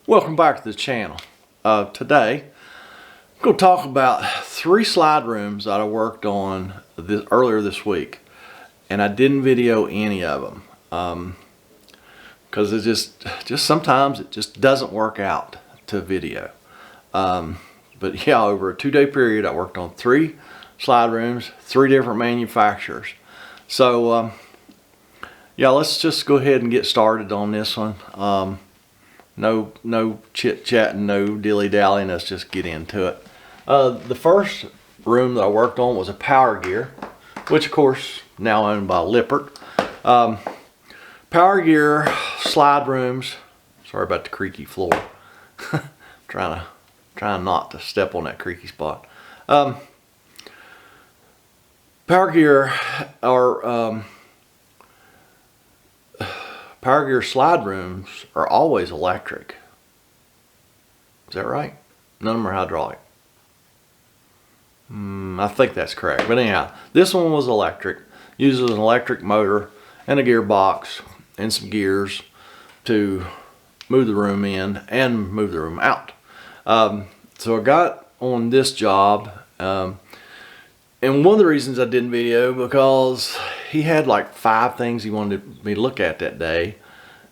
Welcome back to the channel. Today I'm going to talk about 3 slide rooms that I worked on earlier this week, and I didn't video any of them because it just sometimes it just doesn't work out to video. But yeah, over a 2-day period I worked on 3 slide rooms, 3 different manufacturers. So yeah, let's just go ahead and get started on this one. No chit-chatting, no dilly-dallying, let's just get into it. The first room that I worked on was a Power Gear, which of course now owned by Lippert. Power Gear slide rooms, sorry about the creaky floor. trying not to step on that creaky spot. Power Gear Power Gear slide rooms are always electric. Is that right? None of them are hydraulic. I think that's correct. But anyhow, this one was electric. Uses an electric motor and a gearbox and some gears to move the room in and move the room out. So I got on this job, and one of the reasons I didn't video because he had like 5 things he wanted me to look at that day.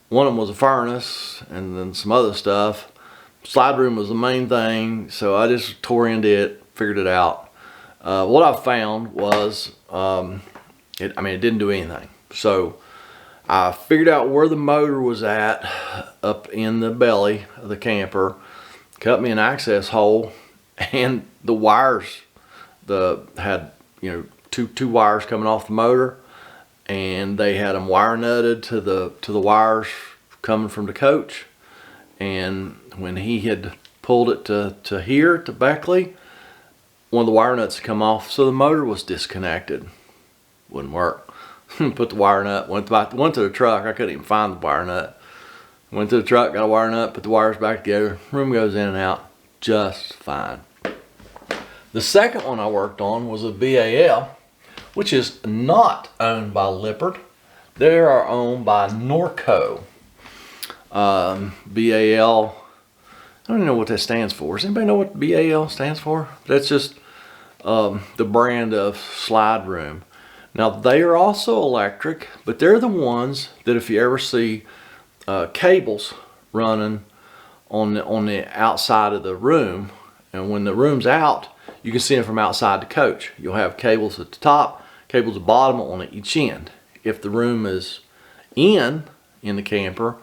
One of them was a furnace and then some other stuff. Slide room was the main thing, so I just tore into it, figured it out. What I found was, it didn't do anything. So I figured out where the motor was at up in the belly of the camper, cut me an access hole, and the wires, had two wires coming off the motor, and they had them wire nutted to the wires coming from the coach. And when he had pulled it to here to Beckley, one of the wire nuts had come off, so the motor was disconnected. Wouldn't work. Put the wire nut, went to the truck. I couldn't even find the wire nut. Went to the truck, got a wire nut, put the wires back together. Room goes in and out just fine. The second one I worked on was a BAL, which is not owned by Lippert. They are owned by Norco. BAL, I don't even know what that stands for. Does anybody know what BAL stands for? That's just the brand of slide room. Now they are also electric, but they're the ones that if you ever see cables running on the outside of the room, and when the room's out, you can see them from outside the coach. You'll have cables at the top, cables at the bottom on each end. If the room is in the camper,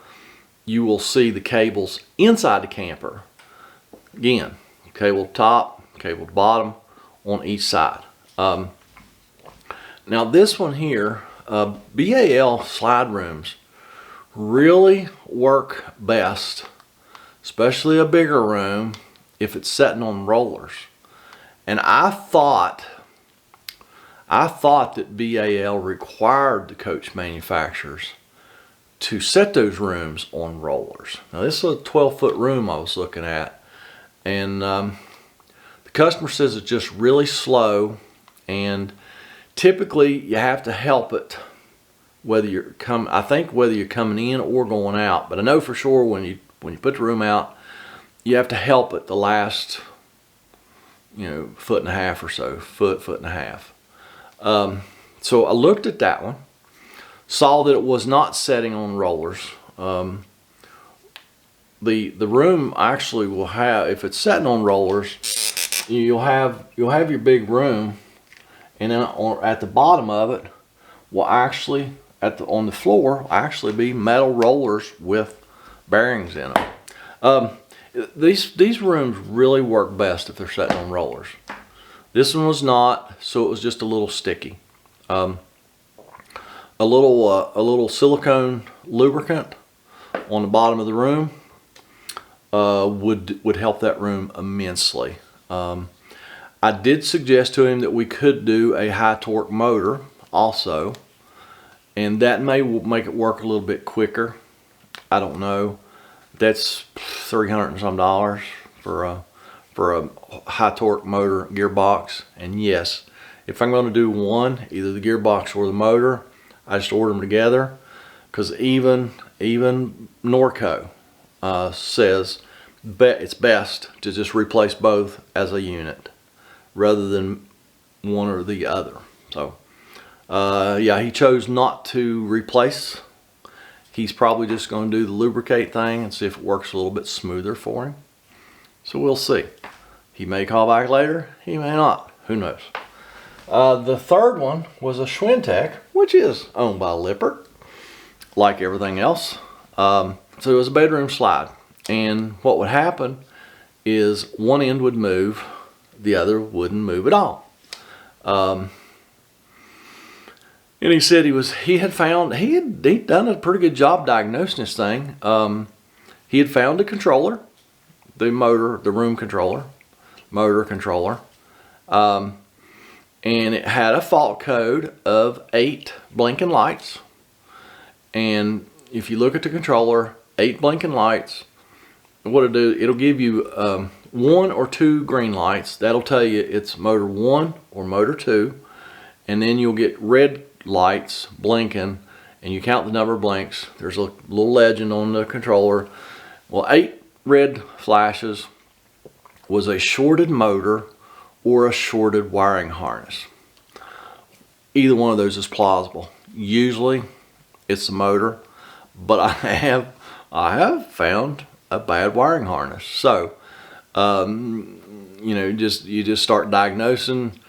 you will see the cables inside the camper. Again, cable top, cable bottom on each side. Now this one here, BAL slide rooms really work best, especially a bigger room, if it's sitting on rollers. And I thought that BAL required the coach manufacturers to set those rooms on rollers. Now this is a 12-foot room I was looking at, and the customer says it's just really slow, and typically you have to help it whether you're coming in or going out. But I know for sure when you put the room out, you have to help it the last foot and a half or so, foot and a half. So I looked at that one, saw that it was not setting on rollers. The room actually will have, if it's setting on rollers, you'll have your big room, and then at the bottom of it will actually on the floor will actually be metal rollers with bearings in them. These rooms really work best if they're sitting on rollers. This one was not, so it was just a little sticky. A little silicone lubricant on the bottom of the room would help that room immensely. I did suggest to him that we could do a high torque motor also, and that may make it work a little bit quicker. I don't know. That's $300 and some for a high torque motor gearbox. And yes, if I'm going to do one, either the gearbox or the motor, I just order them together, because even Norco says it's best to just replace both as a unit rather than one or the other. So yeah, he chose not to replace. He's probably just going to do the lubricate thing and see if it works a little bit smoother for him. So we'll see. He may call back later, he may not, who knows. The third one was a Schwintek, which is owned by Lippert, like everything else. So it was a bedroom slide, and what would happen is one end would move, the other wouldn't move at all. And he said he'd done a pretty good job diagnosing this thing. He had found a controller, the room controller, motor controller, and it had a fault code of 8 blinking lights. And if you look at the controller, 8 blinking lights, what it'll give you 1 or 2 green lights. That'll tell you it's motor 1 or motor 2, and then you'll get red lights blinking, and you count the number of blinks. There's a little legend on the controller. Well, 8 red flashes was a shorted motor or a shorted wiring harness. Either one of those is plausible. Usually it's the motor, but I have found a bad wiring harness. So you know, you just start diagnosing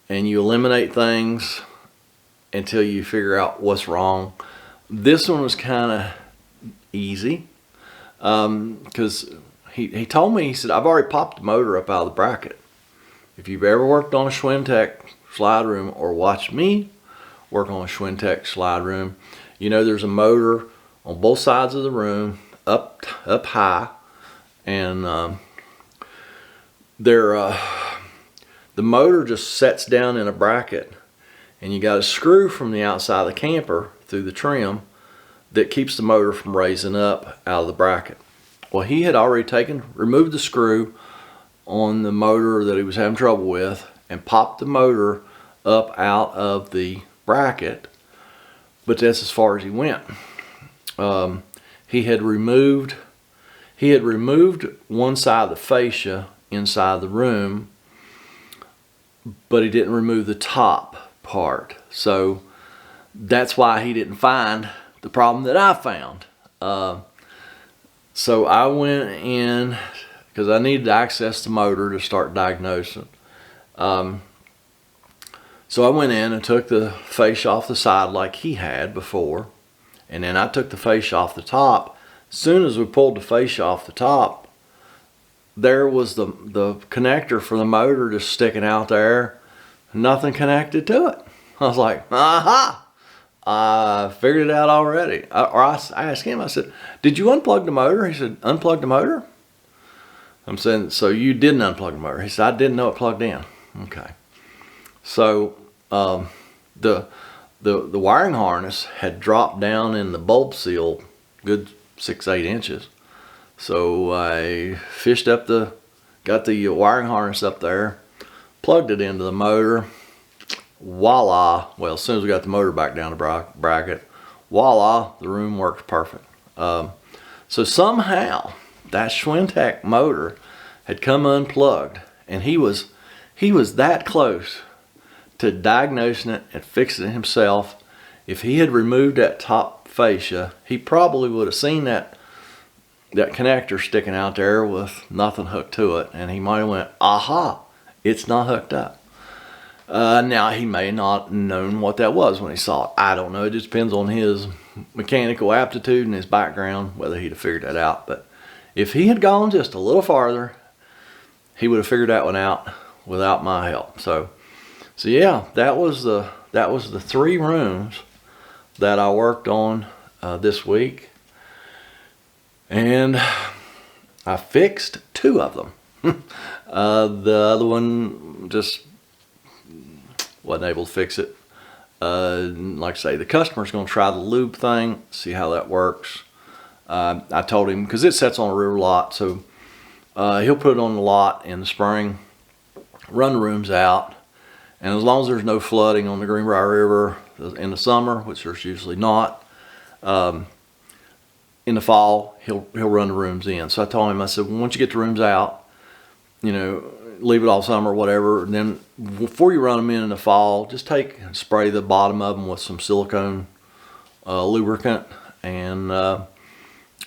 and you eliminate things until you figure out what's wrong. This one was kind of easy because he told me, he said, I've already popped the motor up out of the bracket. If you've ever worked on a Schwintek slide room or watched me work on a Schwintek slide room, you know there's a motor on both sides of the room, up high, and the motor just sets down in a bracket, and you got a screw from the outside of the camper through the trim that keeps the motor from raising up out of the bracket. Well, he had already removed the screw on the motor that he was having trouble with and popped the motor up out of the bracket, but that's as far as he went. He had removed one side of the fascia inside the room, but he didn't remove the top part. So that's why he didn't find the problem that I found. So I went in because I needed to access the motor to start diagnosing. So I went in and took the fascia off the side like he had before, and then I took the fascia off the top. As soon as we pulled the fascia off the top, there was the connector for the motor just sticking out there, nothing connected to it. I was like, aha! I figured it out already. I asked him, I said, did you unplug the motor? He said, unplug the motor? I'm saying, so you didn't unplug the motor? He said, I didn't know it plugged in. Okay. So the wiring harness had dropped down in the bulb seal good 6-8 inches. So I fished up got the wiring harness up there, plugged it into the motor. Voila, well, as soon as we got the motor back down the bracket, voila, the room worked perfect. So somehow that Schwintek motor had come unplugged, and he was that close to diagnosing it and fixing it himself. If he had removed that top fascia, he probably would have seen that connector sticking out there with nothing hooked to it, and he might have went, aha, it's not hooked up. Now, he may not have known what that was when he saw it. I don't know. It just depends on his mechanical aptitude and his background, whether he'd have figured that out. But if he had gone just a little farther, he would have figured that one out without my help. So yeah, that was the 3 rooms that I worked on this week. And I fixed 2 of them. The other one just wasn't able to fix it. Like I say, the customer's going to try the lube thing, see how that works. I told him, because it sets on a river lot, so he'll put it on the lot in the spring, run the rooms out, and as long as there's no flooding on the Greenbrier River in the summer, which there's usually not, in the fall, he'll run the rooms in. So I told him, I said, once you get the rooms out, you know, leave it all summer or whatever. And then before you run them in the fall, just take and spray the bottom of them with some silicone lubricant and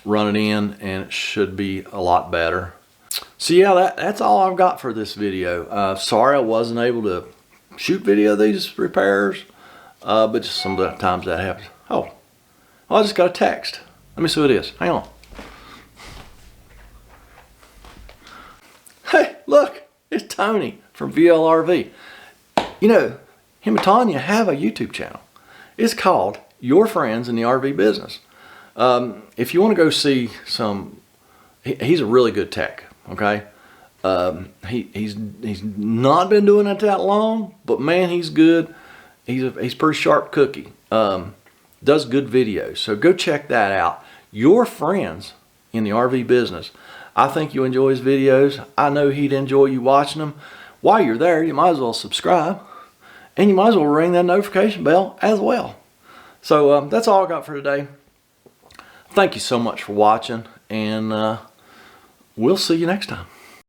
run it in, and it should be a lot better. So yeah, that's all I've got for this video. Sorry I wasn't able to shoot video of these repairs, but just sometimes that happens. Oh, I just got a text. Let me see what it is. Hang on. Hey, look, it's Tony from VLRV. You know, him and Tanya have a YouTube channel. It's called Your Friends in the RV Business. If you want to go see some, he's a really good tech, okay? He's not been doing it that long, but man, he's good. He's pretty sharp cookie. Does good videos, so go check that out. Your Friends in the RV Business. I think you enjoy his videos. I know he'd enjoy you watching them. While you're there, you might as well subscribe, and you might as well ring that notification bell as well. So that's all I got for today. Thank you so much for watching, and we'll see you next time.